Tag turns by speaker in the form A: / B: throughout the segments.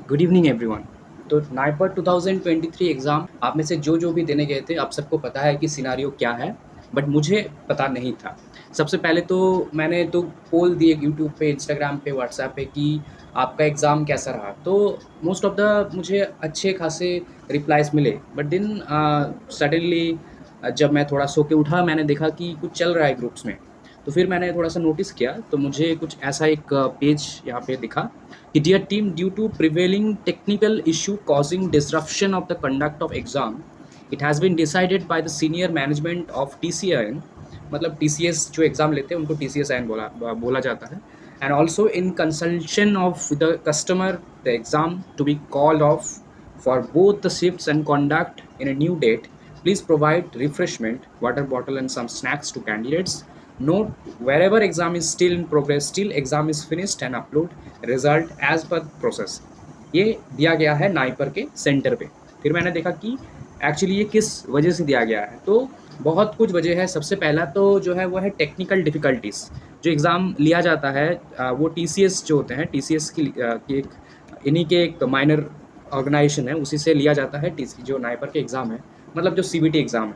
A: Good evening everyone. तो NIPER 2023 exam आप में से जो भी देने गए थे, आप सबको पता है कि सिनेरियो क्या है, बट मुझे पता नहीं था। सबसे पहले तो मैंने तो पोल दिए यूट्यूब पे, इंस्टाग्राम पे, व्हाट्सएप पे कि आपका एग्ज़ाम कैसा रहा? तो मोस्ट ऑफ द मुझे अच्छे खासे रिप्लाइज़ मिले, बट देन सडनली जब मैं थोड़ा सो के उठा, मैंने देखा कि कुछ चल रहा है ग्रुप्स में। तो फिर मैंने थोड़ा-सा नोटिस किया, तो मुझे कुछ ऐसा एक पेज यहाँ पे दिखा कि dear team, due to prevailing technical issue causing disruption of the conduct of exam, it has been decided by the senior management of TCIN, मतलब TCS जो एग्ज़ाम लेते हैं उनको TCSIN बोला जाता है, and also in consultation of the customer, the exam to be called off for both the shifts and conduct in a new date. Please provide refreshment, water bottle and some snacks to candidates. Note, wherever exam is still in progress, still exam is finished and upload result as per process. ये दिया गया है NIPER के centre पे। फिर मैंने देखा कि एक्चुअली ये किस वजह से दिया गया है, तो बहुत कुछ वजह है। सबसे पहला तो जो है वो है टेक्निकल डिफ़िकल्टीज़। जो एग्ज़ाम लिया जाता है वो टीसीएस जो होते हैं, टीसीएस की एक इन्हीं के एक माइनर ऑर्गेनाइजेशन है, उसी से लिया जाता है टीसी जो नाइपर के एग्ज़ाम है, मतलब जो सीबीटी एग्ज़ाम है।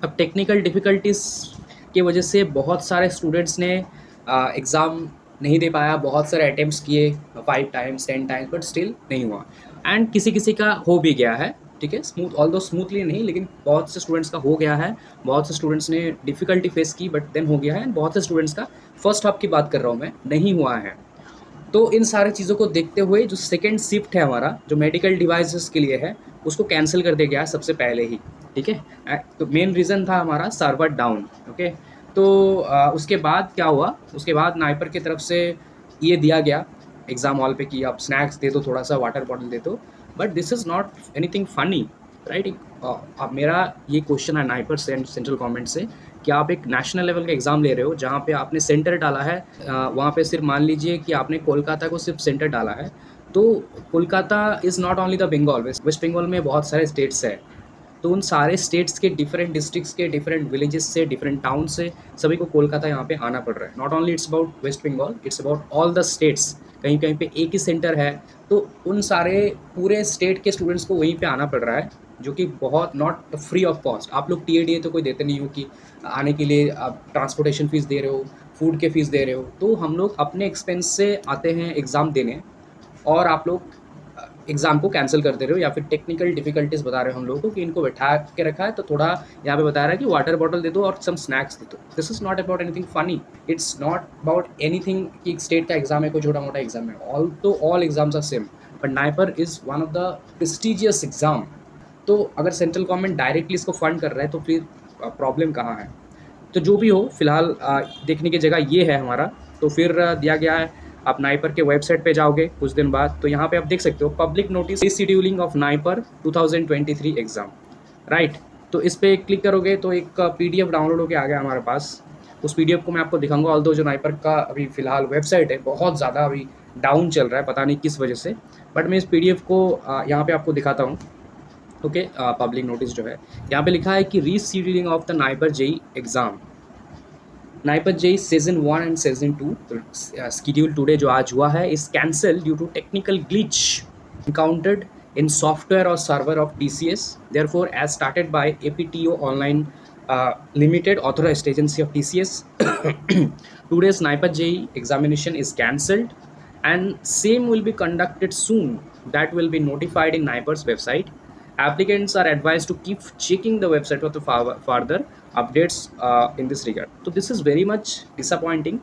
A: अब टेक्निकल डिफ़िकल्टीज़ की वजह से बहुत सारे स्टूडेंट्स ने एग्ज़ाम नहीं दे पाया, बहुत सारे अटेम्प्ट्स किए 5 टाइम्स 10 टाइम्स, बट स्टिल नहीं हुआ। एंड किसी-किसी का हो भी गया है, ठीक है? स्मूथ ऑल्दो स्मूथली नहीं, लेकिन बहुत से स्टूडेंट्स का हो गया है, बहुत से स्टूडेंट्स ने डिफ़िकल्टी फेस की बट देन हो गया है, एंड बहुत से स्टूडेंट्स का फर्स्ट हाफ की बात कर रहा हूँ मैं, नहीं हुआ है। तो इन सारी चीज़ों को देखते हुए जो सेकंड शिफ्ट है हमारा, जो मेडिकल डिवाइसेस के लिए है, उसको कैंसल कर दिया गया है सबसे पहले ही, ठीक है? तो मेन रीज़न था हमारा सर्वर डाउन, ओके? तो उसके बाद क्या हुआ, उसके बाद नाइपर की तरफ से ये दिया गया एग्ज़ाम हॉल पे कि आप स्नैक्स दे दो, थोड़ा-सा वाटर बॉटल दे दो, but this is not anything funny, right? अब मेरा ये क्वेश्चन है नाइपर से सेंट्रल गवर्नमेंट से कि आप एक नेशनल लेवल का एग्ज़ाम ले रहे हो, जहाँ पे आपने सेंटर डाला है, वहाँ पे सिर्फ मान लीजिए कि आपने कोलकाता को सिर्फ सेंटर डाला है, तो Kolkata is not only the Bengal, West Bengal में बहुत सारे स्टेट्स हैं। तो उन सारे स्टेट्स के डिफरेंट डिस्ट्रिक्ट्स के डिफरेंट विलेजेस से, डिफरेंट टाउन से सभी को कोलकाता यहाँ पे आना पड़ रहा है। Not only it's about West Bengal, it's about all the states. कहीं-कहीं पे एक ही सेंटर है, तो उन सारे पूरे स्टेट के स्टूडेंट्स को वहीं पे आना पड़ रहा है, जो कि बहुत नॉट फ्री ऑफ कॉस्ट। आप लोग टीएडीए तो कोई देते नहीं हो कि आने के लिए आप ट्रांसपोर्टेशन फ़ीस दे रहे हो, फूड के फ़ीस दे रहे हो। तो हम लोग अपने एक्सपेंस से आते हैं एग्ज़ाम देने, और आप लोग एग्ज़ाम को कैंसल कर दे रहे हो या फिर टेक्निकल डिफ़िकल्टीज़ बता रहे हो हम लोगों को कि इनको बैठा के रखा है, तो थोड़ा यहाँ पे बता रहा है कि वाटर बॉटल दे दो और सम स्नैक्स दे दो। This is not about anything funny, it's not about anything कि एक स्टेट का एग्ज़ाम है, कोई छोटा-मोटा एग्ज़ाम है। All exams are same, but NIPER is one of the prestigious exam. तो अगर सेंट्रल गवर्नमेंट डायरेक्टली इसको फंड कर रहा है, तो फिर प्रॉब्लम कहाँ है? तो जो भी हो, फिलहाल देखने की जगह ये है हमारा। तो फिर दिया गया है, आप नाइपर के वेबसाइट पे जाओगे कुछ दिन बाद, तो यहाँ पे आप देख सकते हो public notice rescheduling of NIPER 2023 exam, right? तो इस पे क्लिक करोगे तो एक पीडीएफ डाउनलोड होके आ गया हमारे पास। उस पीडीएफ को मैं आपको दिखाऊँगा, ऑल्दो जो नाइपर का अभी फ़िलहाल वेबसाइट है, बहुत ज़्यादा अभी डाउन चल रहा है, पता नहीं किस वजह से। बट मैं इस पीडीएफ को यहाँ पे आपको दिखाता हूँ, ओके? पब्लिक नोटिस जो है, यहाँ पे लिखा है कि rescheduling of the NIPER JEE exam. NIPER JEE season 1 and season 2 schedule today जो आज हुआ है is cancelled due to technical glitch encountered in software or server of TCS. Therefore, as started by APTO Online Limited, authorized agency of TCS, today's Naipar JEE examination is cancelled and same will be conducted soon. That will be notified in Naipar's website. Applicants are advised to keep checking the website for the further updates in this regard. तो this is very much disappointing.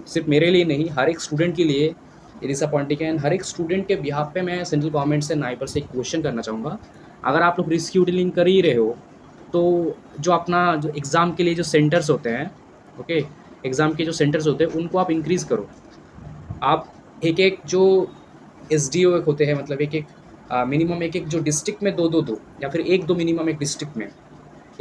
A: सिर्फ मेरे लिए नहीं, हर एक student के लिए ये disappointing है। एंड हर एक स्टूडेंट के बिहाफ पे मैं सेंट्रल गवर्नमेंट से नाइपर से एक क्वेश्चन करना चाहूँगा। अगर आप लोग रिस्केड्यूलिंग कर ही रहे हो, तो जो अपना जो एग्ज़ाम के लिए जो सेंटर्स होते हैं, ओके, एग्ज़ाम के जो सेंटर्स होते हैं उनको आप इंक्रीज़ करो। आप एक-एक जो एसडीओ होते हैं, मतलब एक-एक मिनिमम एक-एक जो डिस्ट्रिक्ट में 2-2 या फिर 1-2 मिनिमम एक डिस्ट्रिक्ट में।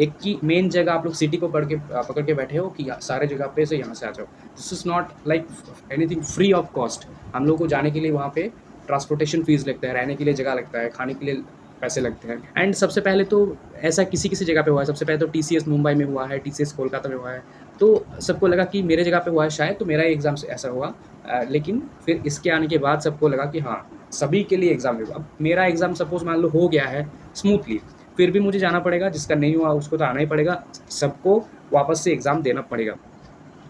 A: एक की मेन जगह आप लोग सिटी को पकड़ के बैठे हो कि सारे जगह पे से यहाँ से आ जाओ। This is not like anything free of cost. हम लोग को जाने के लिए वहाँ पे ट्रांसपोर्टेशन फ़ीस लगता है, रहने के लिए जगह लगता है, खाने के लिए पैसे लगते हैं। एंड सबसे पहले तो ऐसा किसी-किसी जगह पे हुआ है, सबसे पहले तो टीसीएस मुंबई में हुआ है, टीसीएस कोलकाता में हुआ है, तो सबको लगा कि मेरे जगह पे हुआ है शायद, तो मेरा ही एग्ज़ाम से ऐसा हुआ। लेकिन फिर इसके आने के बाद सबको लगा कि हाँ, सभी के लिए एग्ज़ाम होगा। अब मेरा एग्ज़ाम सपोज़ मान लो हो गया है स्मूथली, फिर भी मुझे जाना पड़ेगा, जिसका नहीं हुआ उसको तो आना ही पड़ेगा, सबको वापस से एग्ज़ाम देना पड़ेगा।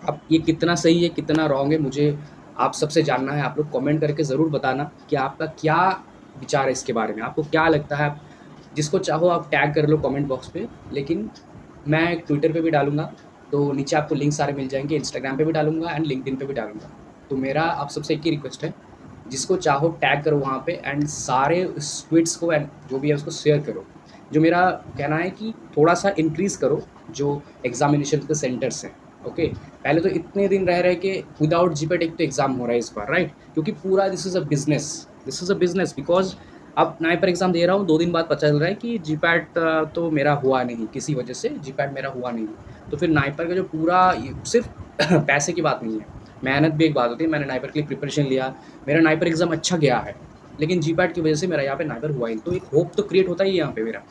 A: अब ये कितना सही है, कितना रॉन्ग है, मुझे आप सबसे जानना है। आप लोग कमेंट करके ज़रूर बताना कि आपका क्या विचार है इसके बारे में। आपको क्या लगता है? आप जिसको चाहो आप टैग कर लो कमेंट बॉक्स पे, लेकिन मैं ट्विटर पे भी डालूँगा, तो नीचे आपको लिंक सारे मिल जाएँगे, इंस्टाग्राम पे भी डालूँगा एंड लिंक्डइन पे भी डालूँगा। तो मेरा आप सबसे एक ही रिक्वेस्ट है, जिसको चाहो टैग करो वहाँ पे एंड सारे उस ट्वीट्स को एंड जो भी है उसको शेयर करो। जो मेरा कहना है कि थोड़ा-सा इंक्रीज़ करो जो एग्ज़ामिनेशन के सेंटर्स हैं, ओके? पहले तो इतने दिन रह के विदाउट जीपैट एक तो एग्ज़ाम हो रहा है इस बार, राइट? क्योंकि पूरा this is a business because अब नाइपर एग्ज़ाम दे रहा हूँ, 2 दिन बाद पता चल रहा है कि जीपैट तो मेरा हुआ नहीं, किसी वजह से जीपैट मेरा हुआ नहीं। तो फिर नाइपर का जो पूरा ये सिर्फ़ पैसे की बात नहीं है, मेहनत भी एक बात होती है। मैंने नाइपर के लिए प्रिपरेशन लिया, मेरा नाइपर एग्ज़ाम अच्छा गया है, लेकिन जीपैट की वजह से मेरा यहाँ पे नाइपर हुआ ही नहीं। तो एक होप तो क्रिएट होता ही है यहाँ पे मेरा।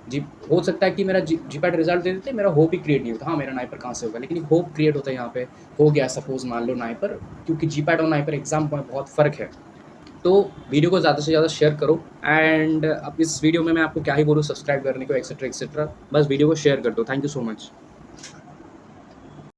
A: जी, हो सकता है कि मेरा जीपैट रिज़ल्ट दे देते, मेरा होप ही क्रिएट नहीं होता। हाँ, मेरा नाइपर कहाँ से होगा? लेकिन एक होप क्रिएट होता है यहाँ पे, हो गया सपोज़ मान लो नाइपर, क्योंकि जीपैट और नाइपर एग्ज़ाम में बहुत फ़र्क है। तो वीडियो को ज़्यादा से ज़्यादा शेयर करो एंड अब इस वीडियो में मैं आपको क्या ही बोलूँ, सब्सक्राइब करने को एक्सेट्रा, एक्सेट्रा। बस वीडियो को शेयर कर दो। Thank you so much.